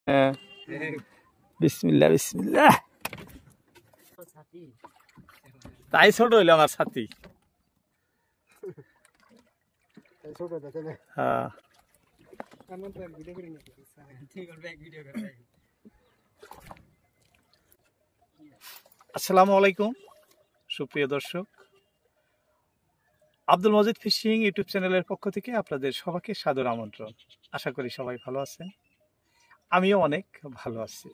হ্যাঁ, বিসমিল্লাহ বিসমিল্লাহ। তাই ছোট হইলো আমার সাথী। হ্যাঁ, আসসালামু আলাইকুম সুপ্রিয় দর্শক, আব্দুল মজিদ ফিশিং ইউটিউব চ্যানেলের পক্ষ থেকে আপনাদের সবাইকে সাদর আমন্ত্রণ। আশা করি সবাই ভালো আছেন, আমিও অনেক ভালো আছি।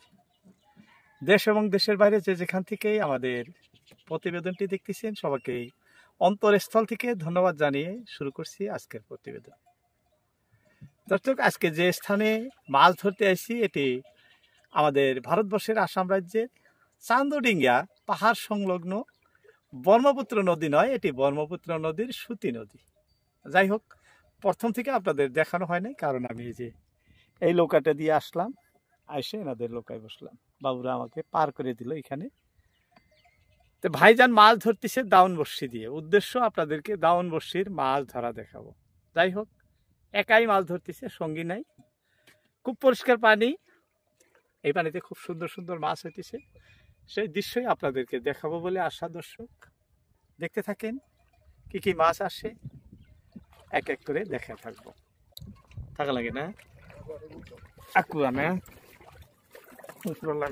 দেশ এবং দেশের বাইরে যে যেখান থেকেই আমাদের প্রতিবেদনটি দেখতেছেন সবাইকেই অন্তরস্থল থেকে ধন্যবাদ জানিয়ে শুরু করছি আজকের প্রতিবেদন। দর্শক, আজকে যে স্থানে মাছ ধরতে আসছি এটি আমাদের ভারতবর্ষের আসাম রাজ্যের চান্দডিঙ্গা পাহাড় সংলগ্ন ব্রহ্মপুত্র নদী নয়, এটি ব্রহ্মপুত্র নদীর সুতি নদী। যাই হোক, প্রথম থেকে আপনাদের দেখানো হয় নাই, কারণ আমি এই নৌকাটা দিয়ে আসলাম, এসে এনাদের নৌকায় বসলাম। বাবুরা আমাকে পার করে দিল এখানে। তো ভাইজান মাছ ধরতেছে দাউন বড়শি দিয়ে, উদ্দেশ্য আপনাদেরকে দাউন বড়শির মাছ ধরা দেখাবো। যাই হোক, একাই মাছ ধরতেছে, সঙ্গী নাই। খুব পরিষ্কার পানি, এই পানিতে খুব সুন্দর সুন্দর মাছ হইতেছে। সেই দৃশ্যই আপনাদেরকে দেখাবো বলে আশা। দর্শক, দেখতে থাকেন কি কি মাছ আসে, এক এক করে দেখে থাকবো। থাকা লাগে না আকুয়া না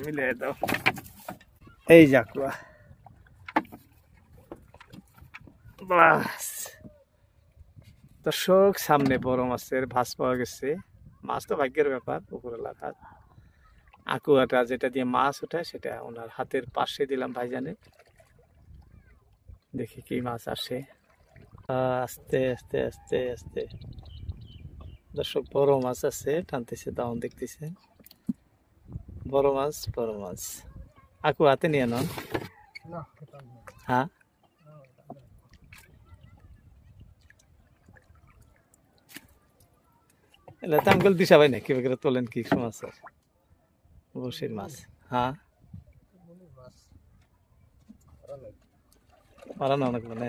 মিলে দাও, এই যে আকুয়া। বাস দর্শক, সামনে বড় মাছের ভাস পাওয়া গেছে। মাছ তো ভাগ্যের ব্যাপার, উপরওয়ালার হাত। আকুয়াটা যেটা দিয়ে মাছ ওঠায় সেটা ওনার হাতের পাশে দিলাম ভাইজানে, দেখি কি মাছ আসে। আস্তে আস্তে আস্তে আস্তে দর্শক, বড় মাছ আছে, টানতেছে, দাউন দেখতেছেন। বড় মাছ বড় মাছ। আকু হাতে নিয়ে নন। হ্যাঁ, এলে তো আঙ্গুল দিশা ভাই না কি করে তোলেন কি মাছ? বসির মাছ। হ্যাঁ, মারানো অনেক মানে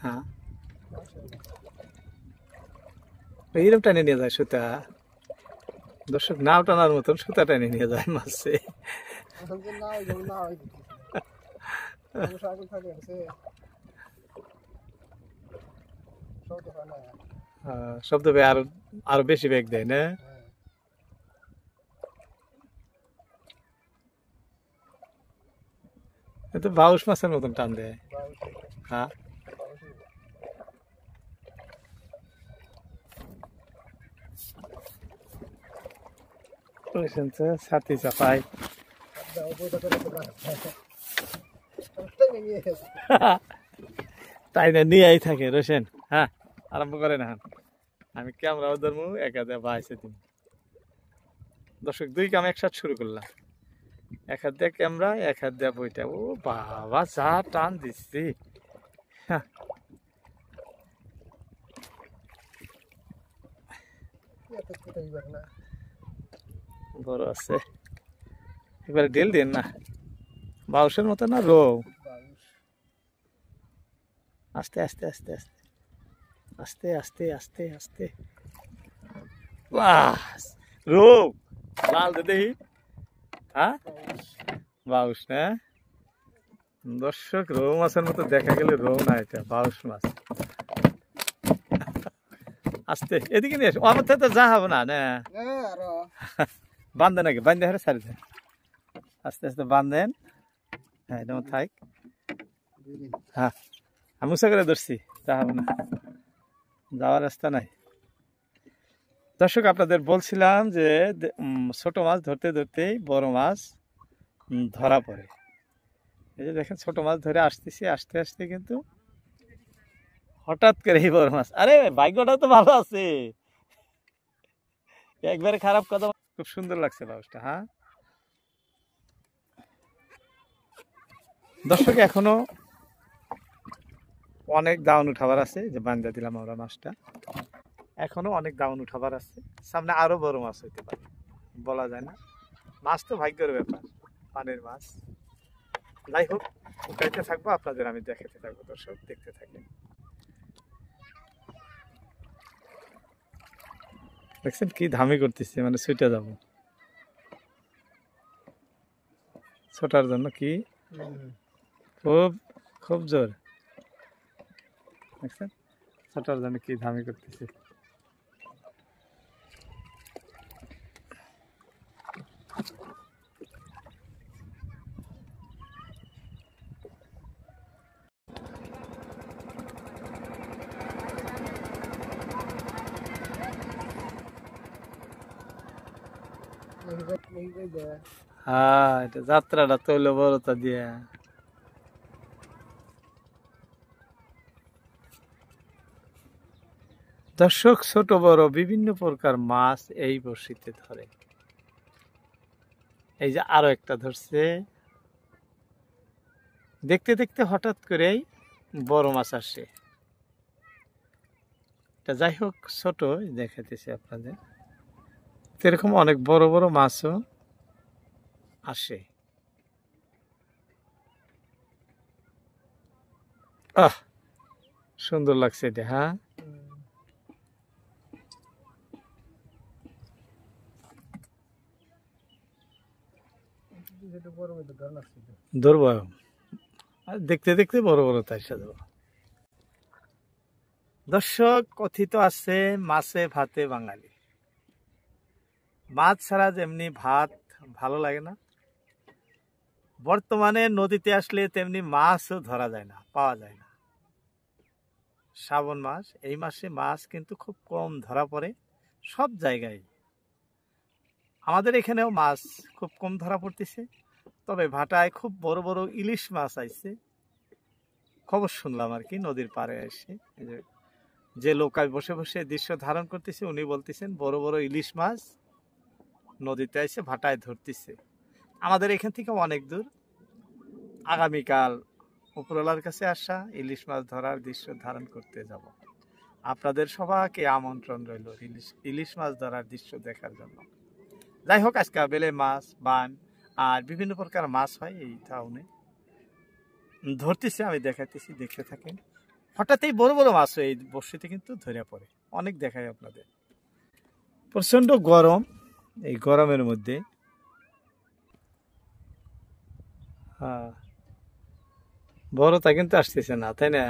হ্যাঁ, এইরকম টানে নিয়ে যায় সুতা। দর্শক, নাও টানার মতন সুতা টানে নিয়ে যায় মাছে। শব্দ পেয়ে আরো আরো বেশি বেগ দেয় না? তো বাউশ মাছের মতন টান দেয়। হ্যাঁ, ছাতি চাপাই তাই না, নিয়েই থাকে রোশেন। হ্যাঁ, আরম্ভ করে না। আমি ক্যামেরাও ধরবো, একা দেয়া বাইছে তুমি। দর্শক, দুই কাম একসাথে শুরু করলাম, এক হাত দিয়ে ক্যামেরা, এক হাত দিয়ে বইটা। ও বাবা, যা টান দিচ্ছি। বড় আছে, এবারে ঢেল দেন না। বাউসের মতো না, রৌ। আস্তে আস্তে আস্তে আস্তে আস্তে আস্তে আস্তে আস্তে। বাস, রৌ লাল দে দেখি। হ্যাঁ, বাউস না। দর্শক, রৌ মাছের মতো দেখা গেলে রৌ না, এটা বাউস মাছ। আস্তে এদিকে নিয়ে আসো, আমার তো যা হবে না না। বান্ধে নাকি, বান্ধে হারে ছাড়ি দেন, আস্তে আস্তে বান্ধেন। হ্যাঁ, যেমন থাক। হ্যাঁ, আমি উঁচা করে ধরছি, যা হবে না, যাওয়ার রাস্তা নাই। দর্শক, আপনাদের বলছিলাম যে ছোট মাছ ধরতে ধরতেই বড় মাছ ধরা পড়ে। এই যে দেখেন, ছোট মাছ ধরে আসতেছি, আস্তে আস্তে কিন্তু হঠাৎ করে এই বড় মাছ। আরে ভাগ্যটা তো ভালো আছে, একবারে খারাপ কথা। খুব সুন্দর লাগছে মাছটা। হ্যাঁ দর্শক, এখনো অনেক দাউন উঠাবার আছে, যে বান্ধা দিলাম আমরা মাছটা, এখনো অনেক দাউন উঠাবার আছে। সামনে আরো বড় মাছ হইতে পারে, বলা যায় না। মাছ তো ভাগ্যের ব্যাপার, পানির মাছ। যাই হোক, উঠাইতে থাকবো, আপনাদের আমি দেখাতে থাকবো। দর্শক দেখতে থাকেন। দেখছেন কি ধামি করতেছে, মানে ছুটে যাবো ছোটার জন্য, কি খুব খুব জোর। দেখছেন ছোটার জন্য কি ধামি করতেছে। হ্যাঁ, এটা যাত্রাটা তৈল বড়তা দিয়ে। দর্শক, ছোট বড় বিভিন্ন প্রকার মাছ এই বড়শিতে ধরে। এই যে আরো একটা ধরছে। দেখতে দেখতে হঠাৎ করেই বড় মাছ আসে। এটা যাই হোক, ছোট দেখাইতেছি আপনাদের। এরকম অনেক বড় বড় মাছও আসে। আহ, সুন্দর লাগছে এটা। হ্যাঁ, ধরবো দেখতে দেখতে বড় বড় তাই সাথে। দর্শক, কথিত আছে মাছে ভাতে বাঙালি। মাছ ছাড়া যেমনি ভাত ভালো লাগে না, বর্তমানে নদীতে আসলে তেমনি মাছও ধরা যায় না, পাওয়া যায় না। শ্রাবণ মাস, এই মাসে মাছ কিন্তু খুব কম ধরা পড়ে সব জায়গায়। আমাদের এখানেও মাছ খুব কম ধরা পড়তেছে। তবে ভাটায় খুব বড় বড় ইলিশ মাছ আইছে, খবর শুনলাম আর কি, নদীর পাড়ে এসে। যে লোকাল বসে বসে দৃশ্য ধারণ করতেছে, উনি বলতেছেন বড় বড় ইলিশ মাছ নদীতে এসে ভাটায় ধরতেছে। আমাদের এখান থেকে অনেক দূর। আগামীকাল উপরওয়ালার কাছে আসা ইলিশ মাছ ধরার দৃশ্য ধারণ করতে যাব। আপনাদের সবাইকে আমন্ত্রণ রইল ইলিশ মাছ ধরার দৃশ্য দেখার জন্য। যাই হোক, আজকে বেলে মাছ, বান আর বিভিন্ন প্রকার মাছ হয় এই টাউনে, ধরতেছে, আমি দেখাইতেছি, দেখতে থাকেন। হঠাৎই বড় বড় মাছ এই বর্ষিতে কিন্তু ধরে পড়ে, অনেক দেখায় আপনাদের। প্রচন্ড গরম, এই গরমের মধ্যে হ্যাঁ, বড়টা কিন্তু আসতেছে না, তাই না?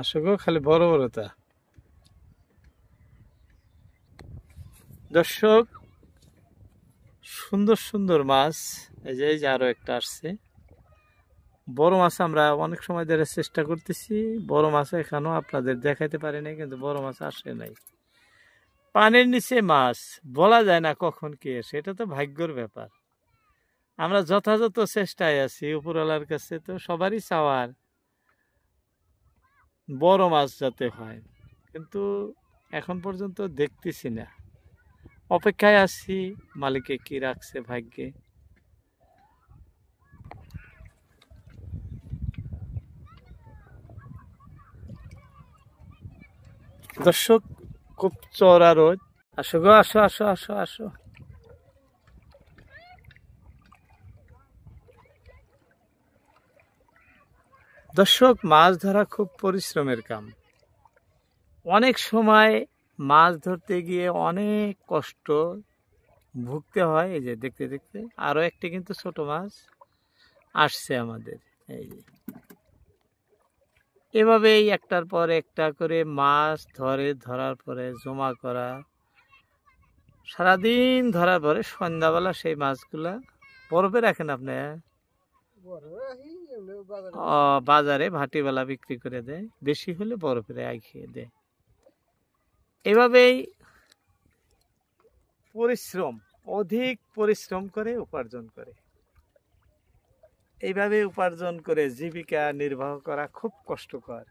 আসলে খালি বড় বড়টা। দর্শক, সুন্দর সুন্দর মাছ। এই যে আরো একটা আসছে বড় মাছ। আমরা অনেক সময় ধরে চেষ্টা করতেছি, বড় মাছ এখানেও আপনাদের দেখাইতে পারি নাই, কিন্তু বড় মাছ আসে নাই। পানির নিচে মাছ বলা যায় না কখন কি আসে, এটা তো ভাগ্যের ব্যাপার। আমরা যথাযথ চেষ্টায় আছি উপরওয়ালার কাছে, তো সবারই চাওয়ার বড় মাছ যাতে হয়, কিন্তু এখন পর্যন্ত দেখতেছি না। অপেক্ষায় আছি মালিকে কি রাখছে ভাগ্যে। দর্শক, খুব চড়া রোদ। আসো গো, আসো আসো আসো আসো। দর্শক, মাছ ধরা খুব পরিশ্রমের কাম। অনেক সময় মাছ ধরতে গিয়ে অনেক কষ্ট ভুগতে হয়। এই যে দেখতে দেখতে আরো একটি কিন্তু ছোট মাছ আসছে আমাদের। এই যে এভাবেই একটার পর একটা করে মাছ ধরার পরে জমা করা, সারাদিন ধরার পরে সন্ধ্যাবেলা সেই মাছগুলা বরফে রাখেন আপনি, বাজারে ভাটিবেলা বিক্রি করে দেয়, বেশি হলে বরফে রাখিয়ে দেয়। এভাবেই পরিশ্রম, অধিক পরিশ্রম করে উপার্জন করে। এইভাবে উপার্জন করে জীবিকা নির্বাহ করা খুব কষ্টকর।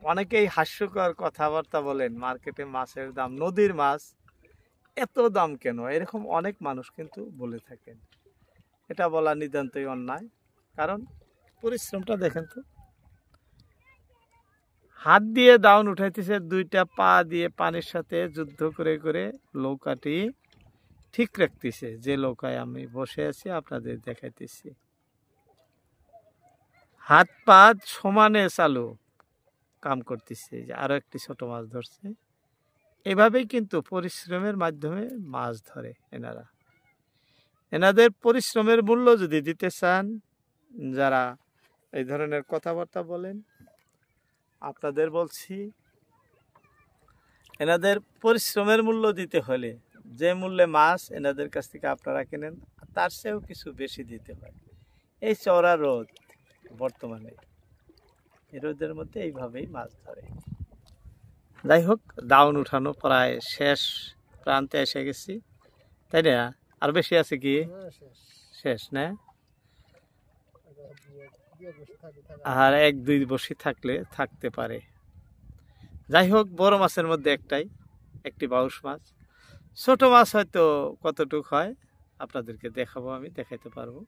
অনেকেই হাস্যকর কথাবার্তা বলেন, মার্কেটে মাছের দাম, নদীর মাছ এত দাম কেন, এরকম অনেক মানুষ কিন্তু বলে থাকেন। এটা বলা নিতান্তই অন্যায়, কারণ পরিশ্রমটা দেখেন তো। হাত দিয়ে দাউন উঠাইতেছে, দুইটা পা দিয়ে পানির সাথে যুদ্ধ করে করে নৌকাটি ঠিক রাখতেছে। যে নৌকায় আমি বসে আছি আপনাদের দেখাইতেছি, হাত পা সমানে চালু কাম করতেছে। যে আরো একটি ছোট মাছ ধরছে। এভাবেই কিন্তু পরিশ্রমের মাধ্যমে মাছ ধরে এনারা। এনাদের পরিশ্রমের মূল্য যদি দিতে চান, যারা এই ধরনের কথাবার্তা বলেন, আপনাদের বলছি, এনাদের পরিশ্রমের মূল্য দিতে হলে যে মূল্যে মাছ এনাদের কাছ থেকে আপনারা কেনেন তার চেয়েও কিছু বেশি দিতে হয়। এই চওড়া রোদ বর্তমানে, এই রোদের মধ্যে এইভাবেই মাছ ধরে। যাই হোক, দাউন উঠানো প্রায় শেষ প্রান্তে এসে গেছি, তাই না? আর বেশি আছে কি? শেষ না? আর 1-2 বসি থাকলে থাকতে পারে। যাই হোক, বড় মাছের মধ্যে একটি বাউস মাছ। ছোট মাছ হয়তো কতটুক হয় আপনাদেরকে দেখাবো, আমি দেখাইতে পারবো।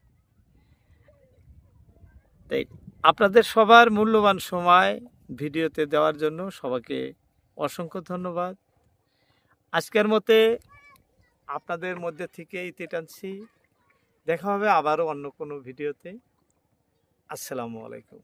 তাই আপনাদের সবার মূল্যবান সময় ভিডিওতে দেওয়ার জন্য সবাইকে অসংখ্য ধন্যবাদ। আজকের মতে আপনাদের মধ্যে থেকে ইতি টানছি। দেখা হবে আবারও অন্য কোনো ভিডিওতে। আসসালামু আলাইকুম।